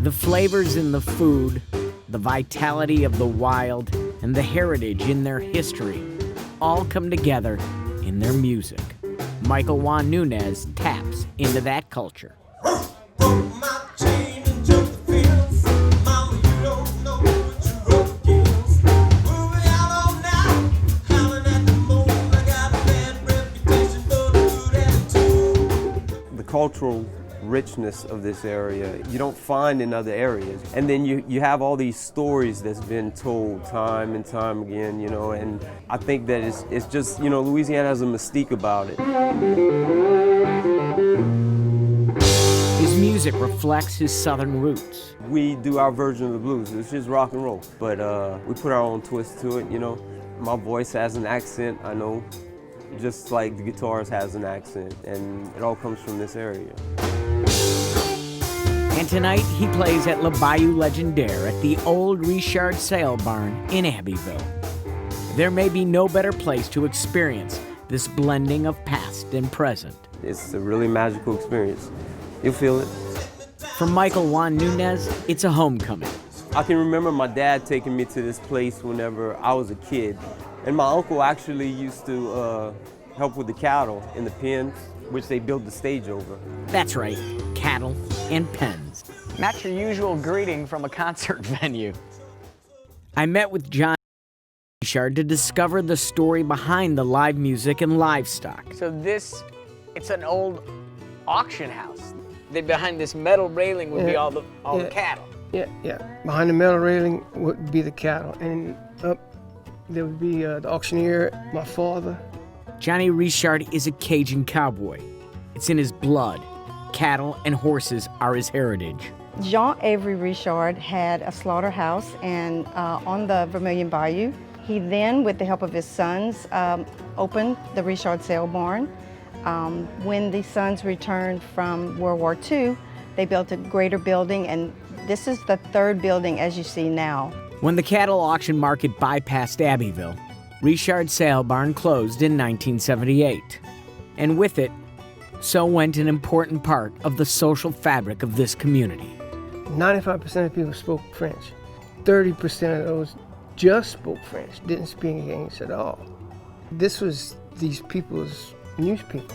The flavors in the food, the vitality of the wild, and the heritage in their history all come together in their music. Michael Juan Nunez taps into that culture. The cultural richness of this area you don't find in other areas, and then you have all these stories that's been told time and time again, you know, and I think that it's just, you know, Louisiana has a mystique about it. His music reflects his southern roots. We do our version of the blues. It's just rock and roll, but we put our own twist to it, you know. My voice has an accent, I know, just like the guitarist has an accent, and it all comes from this area. And tonight he plays at Bayou Legendaire at the old Richard Sale Barn in Abbeville. There may be no better place to experience this blending of past and present. It's a really magical experience. You'll feel it. For Michael Juan Nunez, it's a homecoming. I can remember my dad taking me to this place whenever I was a kid. And my uncle actually used to help with the cattle in the pens, which they built the stage over. That's right, cattle and pens. Not your usual greeting from a concert venue. I met with John Richard to discover the story behind the live music and livestock. So it's an old auction house. Behind this metal railing would be all the cattle. Yeah. Behind the metal railing would be the cattle, and up there would be the auctioneer, my father. Johnny Richard is a Cajun cowboy. It's in his blood. Cattle and horses are his heritage. Jean Avery Richard had a slaughterhouse and on the Vermilion Bayou. He then, with the help of his sons, opened the Richard Sale Barn. When the sons returned from World War II, they built a greater building, and this is the third building as you see now. When the cattle auction market bypassed Abbeville, Richard Sale Barn closed in 1978. And with it, so went an important part of the social fabric of this community. 95% of people spoke French. 30% of those just spoke French, didn't speak English at all. This was these people's newspaper.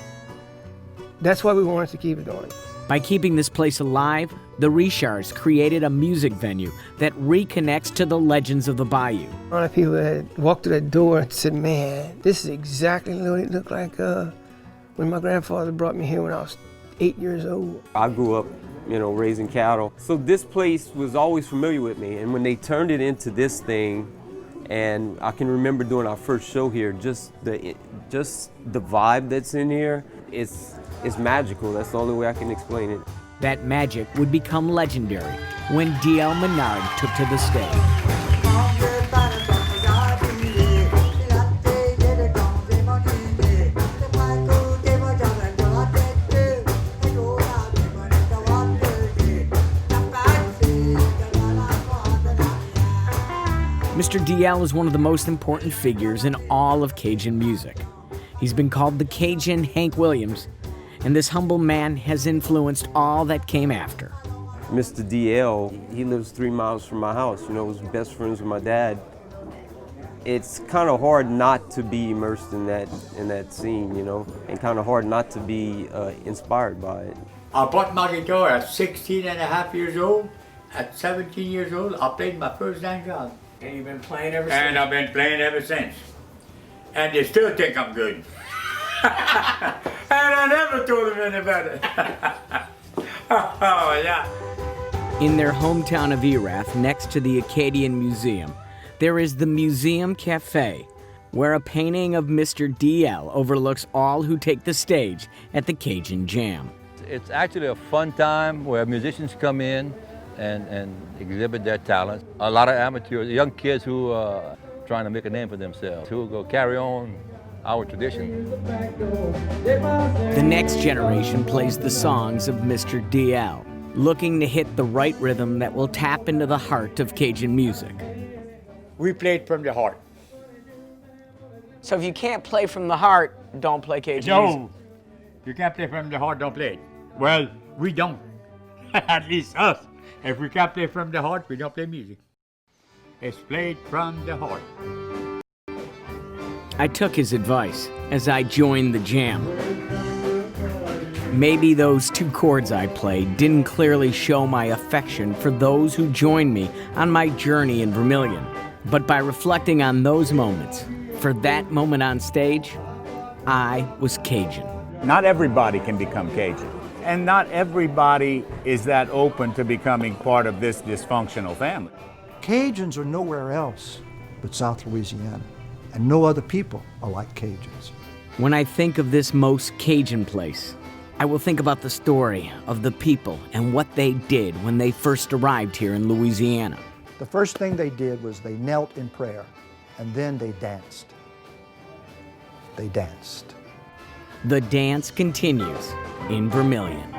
That's why we wanted to keep it on. By keeping this place alive, the Richards created a music venue that reconnects to the legends of the Bayou. A lot of people had walked through that door and said, man, this is exactly what it looked like when my grandfather brought me here when I was 8 years old. I grew up, you know, raising cattle. So this place was always familiar with me, and when they turned it into this thing, and I can remember doing our first show here, just the vibe that's in here, it's magical. That's the only way I can explain it. That magic would become legendary when D.L. Menard took to the stage. Mr. D.L. is one of the most important figures in all of Cajun music. He's been called the Cajun Hank Williams, and this humble man has influenced all that came after. Mr. D.L., he lives 3 miles from my house. You know, he was best friends with my dad. It's kind of hard not to be immersed in that scene, you know, and kind of hard not to be inspired by it. I bought my guitar at 16 and a half years old. At 17 years old, I played my first dang job. And you've been playing ever since? And I've been playing ever since. And they still think I'm good. And I never told them any better. Oh, yeah. In their hometown of Erath, next to the Acadian Museum, there is the Museum Cafe, where a painting of Mr. D.L. overlooks all who take the stage at the Cajun Jam. It's actually a fun time where musicians come in and exhibit their talents. A lot of amateurs, young kids who are trying to make a name for themselves, who will go carry on our tradition. The next generation plays the songs of Mr. D.L., looking to hit the right rhythm that will tap into the heart of Cajun music. We played from the heart. So if you can't play from the heart, don't play Cajun music. No, you can't play from the heart, don't play it. Well, we don't, at least us. If we can't play from the heart, we don't play music. It's played from the heart. I took his advice as I joined the jam. Maybe those 2 chords I played didn't clearly show my affection for those who joined me on my journey in Vermilion. But by reflecting on those moments, for that moment on stage, I was Cajun. Not everybody can become Cajun. And not everybody is that open to becoming part of this dysfunctional family. Cajuns are nowhere else but South Louisiana, and no other people are like Cajuns. When I think of this most Cajun place, I will think about the story of the people and what they did when they first arrived here in Louisiana. The first thing they did was they knelt in prayer, and then they danced. They danced. The dance continues in Vermilion.